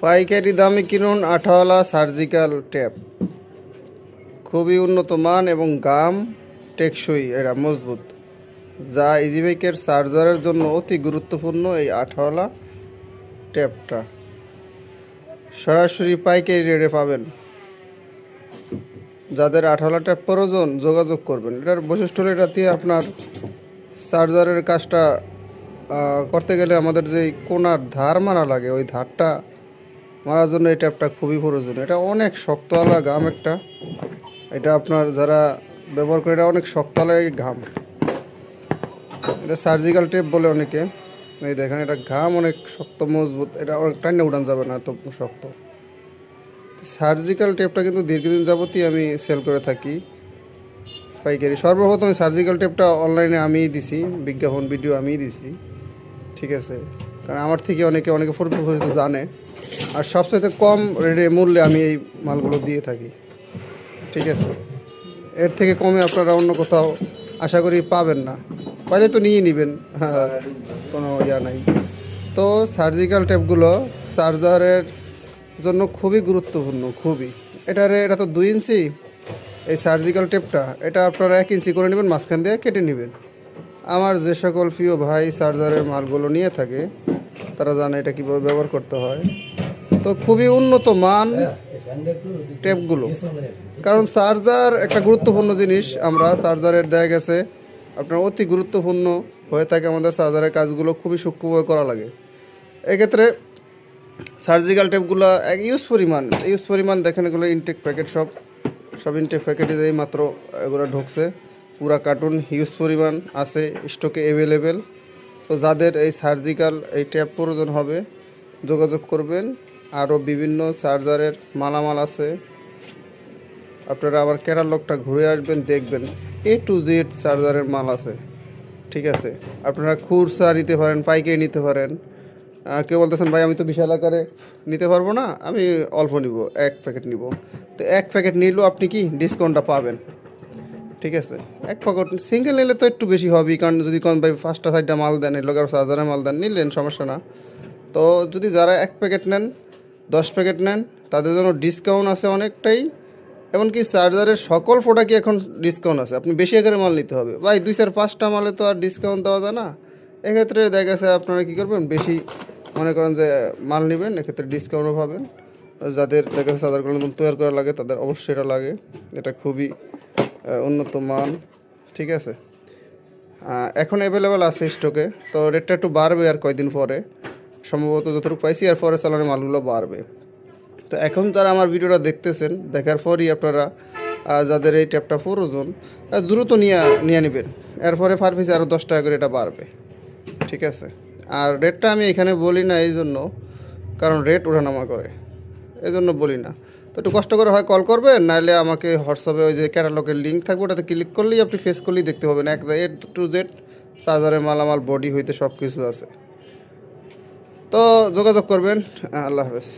পাইকারি দামে কিনুন আঠাওয়ালা সার্জিক্যাল টেপ। খুবই উন্নত মান এবং গাম টেকসই, এরা মজবুত, যা ইজিবাইকের চার্জারের জন্য অতি গুরুত্বপূর্ণ। এই আঠাওয়ালা টেপটা সরাসরি পাইকারি রেটে পাবেন। যাদের আঠাওয়ালা টেপ প্রয়োজন যোগাযোগ করবেন। এটার বৈশিষ্ট্য হলো এটা দিয়ে আপনার চার্জারের কাজটা করতে গেলে আমাদের যে কোনার ধার মারা লাগে, ওই ধারটা মারার জন্য এই ট্যাপটা খুবই প্রয়োজন। এটা অনেক শক্তওয়ালা ঘাম একটা, এটা আপনার যারা ব্যবহার করে এটা অনেক শক্তওয়ালা ঘাম। এটা সার্জিক্যাল টেপ বলে অনেকে। এই দেখেন, এটা ঘাম অনেক শক্ত মজবুত, এটা অনেক টাইনে উঠান যাবে না, এত শক্ত। সার্জিক্যাল টেপটা কিন্তু দীর্ঘদিন যাবতই আমি সেল করে থাকি পাইকারি। সর্বপ্রথম সার্জিক্যাল টেপটা অনলাইনে আমিই দিছি, বিজ্ঞাপন ভিডিও আমিই দিছি, ঠিক আছে। কারণ আমার থেকে অনেকে পরিচিত জানে, আর সবচেয়ে কম রেটে মূল্যে আমি এই মালগুলো দিয়ে থাকি, ঠিক আছে। এর থেকে কমে আপনারা অন্য কোথাও আশা করি পাবেন না, পাইলে তো নিয়ে নেবেন, হ্যাঁ, কোনো ইয়া নাই। তো সার্জিক্যাল টেপগুলো চার্জারের জন্য খুবই গুরুত্বপূর্ণ, খুবই। এটা তো 2 ইঞ্চি, এই সার্জিক্যাল টেপটা এটা আপনারা 1 ইঞ্চি করে নেবেন, মাঝখান দিয়ে কেটে নেবেন। আমার যে সকল প্রিয় ভাই চার্জারের মালগুলো নিয়ে থাকে তারা জানে এটা কীভাবে ব্যবহার করতে হয়। তো খুবই উন্নত মান টেপগুলো, কারণ চার্জার একটা গুরুত্বপূর্ণ জিনিস। আমরা চার্জারের দেখা গেছে আপনার অতি গুরুত্বপূর্ণ হয়ে থাকে, আমাদের চার্জারের কাজগুলো খুবই সূক্ষ্মভাবে করা লাগে। এক্ষেত্রে সার্জিক্যাল টেপগুলো ইউজ পরিমাণ দেখেন, এগুলো ইনটেক প্যাকেট, সব ইনটেক প্যাকেটে যেই মাত্র এগুলো ঢুকছে, পুরা কার্টুন হিউজ পরিমাণ আছে স্টকে অ্যাভেলেবেল। তো যাদের এই সার্জিক্যাল এই ট্যাপ প্রয়োজন হবে যোগাযোগ করবেন। আরও বিভিন্ন চার্জারের মালামাল আছে, আপনারা আবার ক্যাটালগটা ঘুরে আসবেন, দেখবেন A to Z চার্জারের মাল আছে, ঠিক আছে। আপনারা খুচরা নিতে পারেন, পাইকারি নিতে পারেন। কেউ বলতেছেন ভাই আমি তো বিশাল আকারে নিতে পারবো না, আমি অল্প নিব, 1 প্যাকেট নিব। তো 1 প্যাকেট নিলেও আপনি কি ডিসকাউন্টটা পাবেন, ঠিক আছে। 1 প্যাকেট সিঙ্গেল নিলে তো একটু বেশি হবে, কারণ যদি কোন ভাই 5টা 6টা মাল দেন, এর লোক আর চার্জারের মাল দেন, নিলেন সমস্যা না। তো যদি যারা 1 প্যাকেট নেন, 10 প্যাকেট নেন, তাদের জন্য ডিসকাউন্ট আছে অনেকটাই। এমনকি চার্জারের সকল প্রোডাক্টই এখন ডিসকাউন্ট আছে। আপনি বেশি আকারে মাল নিতে হবে ভাই, 2 4 5টা মালে তো আর ডিসকাউন্ট দেওয়া যায় না। এক্ষেত্রে দেখা গেছে আপনারা কী করবেন, বেশি মনে করেন যে মাল নেবেন, এক্ষেত্রে ডিসকাউন্টও পাবেন। যাদের দেখা গেছে চার্জারগুলো নতুন তৈরি করা লাগে তাদের অবশ্যই এটা লাগে, এটা খুবই উন্নত মান, ঠিক আছে। এখন অ্যাভেলেবেল আছে স্টকে। তো রেটটা একটু বাড়বে আর কয়েকদিন পরে, সম্ভবত যতটুকু পাইছি আর পরে চালানোর মালগুলো বাড়বে। তো এখন যারা আমার ভিডিওটা দেখতেছেন, দেখার পরই আপনারা যাদের এই ট্যাপটা প্রয়োজন দ্রুত নিয়ে নেবেন। এরপরে পার পিস আরও 10 টাকা করে এটা বাড়বে, ঠিক আছে। আর রেটটা আমি এখানে বলি না এই জন্য, কারণ রেট ওঠানামা করে, এই জন্য বলি না। তো একটু কষ্ট করে হয় কল করবেন, নাহলে আমাকে হোয়াটসঅ্যাপে ওই যে ক্যাটালগের লিঙ্ক থাকবে, ওটাতে ক্লিক করলেই আপনি ফেস করলেই দেখতে পাবেন। এক A to Z চার্জারের মালামাল বডি হইতে সব কিছু আছে। তো যোগাযোগ করবেন। আল্লাহ হাফেজ।